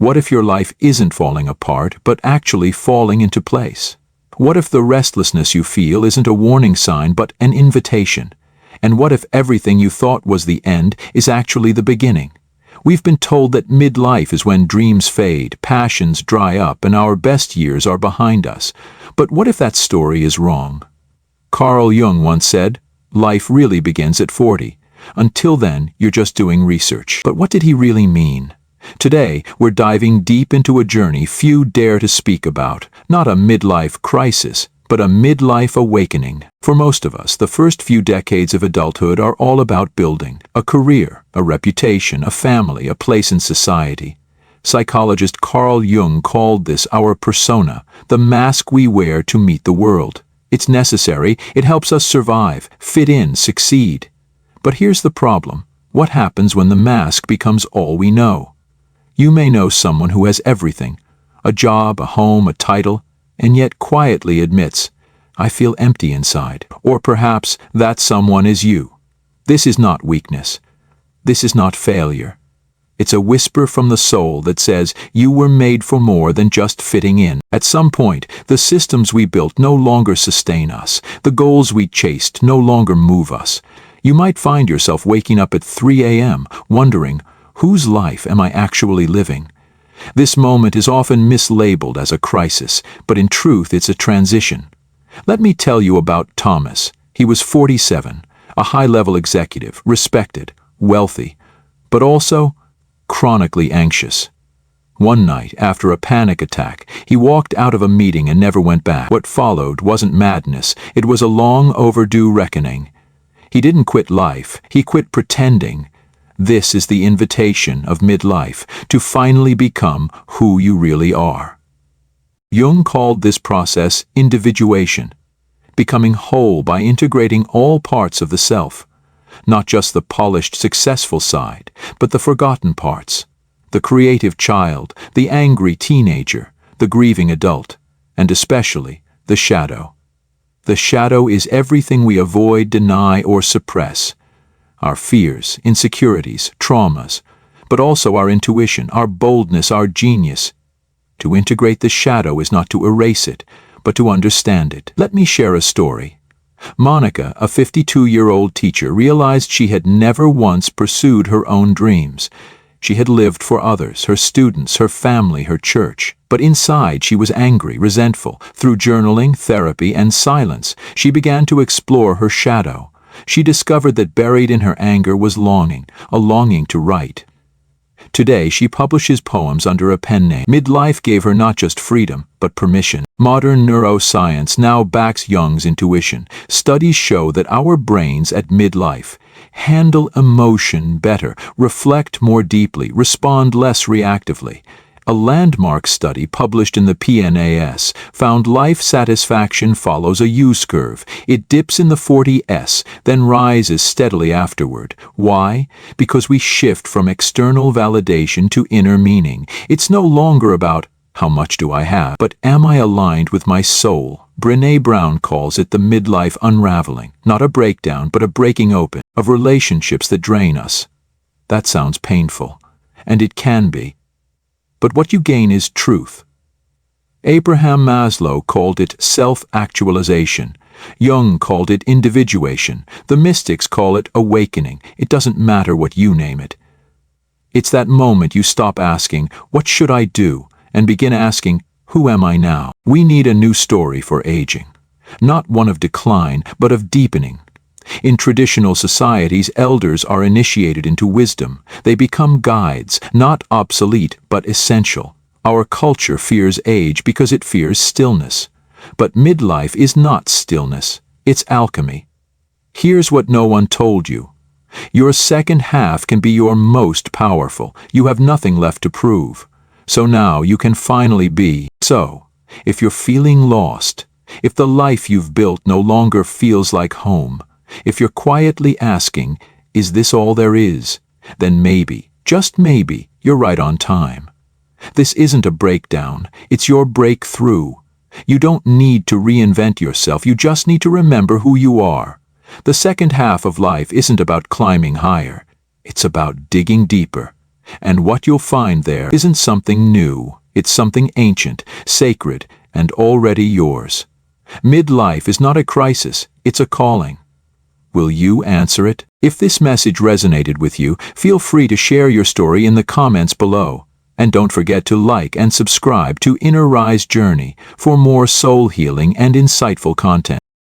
What if your life isn't falling apart, but actually falling into place? What if the restlessness you feel isn't a warning sign, but an invitation? And what if everything you thought was the end is actually the beginning? We've been told that midlife is when dreams fade, passions dry up, and our best years are behind us. But what if that story is wrong? Carl Jung once said, "Life really begins at 40. Until then, you're just doing research." But what did he really mean? Today, we're diving deep into a journey few dare to speak about, not a midlife crisis, but a midlife awakening. For most of us, the first few decades of adulthood are all about building a career, a reputation, a family, a place in society. Psychologist Carl Jung called this our persona, the mask we wear to meet the world. It's necessary, it helps us survive, fit in, succeed. But here's the problem. What happens when the mask becomes all we know? You may know someone who has everything, a job, a home, a title, and yet quietly admits, "I feel empty inside." Or perhaps that someone is you. This is not weakness. This is not failure. It's a whisper from the soul that says you were made for more than just fitting in. At some point, the systems we built no longer sustain us. The goals we chased no longer move us. You might find yourself waking up at 3 a.m. wondering, whose life am I actually living? This moment is often mislabeled as a crisis, but in truth it's a transition. Let me tell you about Thomas. He was 47, a high-level executive, respected, wealthy, but also chronically anxious. One night, after a panic attack, he walked out of a meeting and never went back. What followed wasn't madness, it was a long overdue reckoning. He didn't quit life, he quit pretending. This is the invitation of midlife, to finally become who you really are. Jung called this process individuation, becoming whole by integrating all parts of the self, not just the polished, successful side, but the forgotten parts, the creative child, the angry teenager, the grieving adult, and especially the shadow. The shadow is everything we avoid, deny, or suppress. Our fears, insecurities, traumas, but also our intuition, our boldness, our genius. To integrate the shadow is not to erase it, but to understand it. Let me share a story. Monica, a 52-year-old teacher, realized she had never once pursued her own dreams. She had lived for others, her students, her family, her church. But inside she was angry, resentful. Through journaling, therapy, and silence, she began to explore her shadow. She discovered that buried in her anger was longing, a longing to write. Today, she publishes poems under a pen name. Midlife gave her not just freedom, but permission. Modern neuroscience now backs Jung's intuition. Studies show that our brains at midlife handle emotion better, reflect more deeply, respond less reactively. A landmark study published in the PNAS found life satisfaction follows a U-curve. It dips in the 40s, then rises steadily afterward. Why? Because we shift from external validation to inner meaning. It's no longer about, how much do I have? But am I aligned with my soul? Brené Brown calls it the midlife unraveling. Not a breakdown, but a breaking open of relationships that drain us. That sounds painful, and it can be. But what you gain is truth. Abraham Maslow called it self-actualization. Jung called it individuation. The mystics call it awakening. It doesn't matter what you name it. It's that moment you stop asking, what should I do? And begin asking, who am I now? We need a new story for aging. Not one of decline, but of deepening. In traditional societies, elders are initiated into wisdom. They become guides, not obsolete, but essential. Our culture fears age because it fears stillness. But midlife is not stillness, it's alchemy. Here's what no one told you. Your second half can be your most powerful. You have nothing left to prove. So now you can finally be. So, if you're feeling lost, if the life you've built no longer feels like home, if you're quietly asking, is this all there is? Then maybe, just maybe, you're right on time. This isn't a breakdown, it's your breakthrough. You don't need to reinvent yourself, you just need to remember who you are. The second half of life isn't about climbing higher, it's about digging deeper. And what you'll find there isn't something new, it's something ancient, sacred, and already yours. Midlife is not a crisis, it's a calling. Will you answer it? If this message resonated with you, feel free to share your story in the comments below. And don't forget to like and subscribe to Inner Rise Journey for more soul healing and insightful content.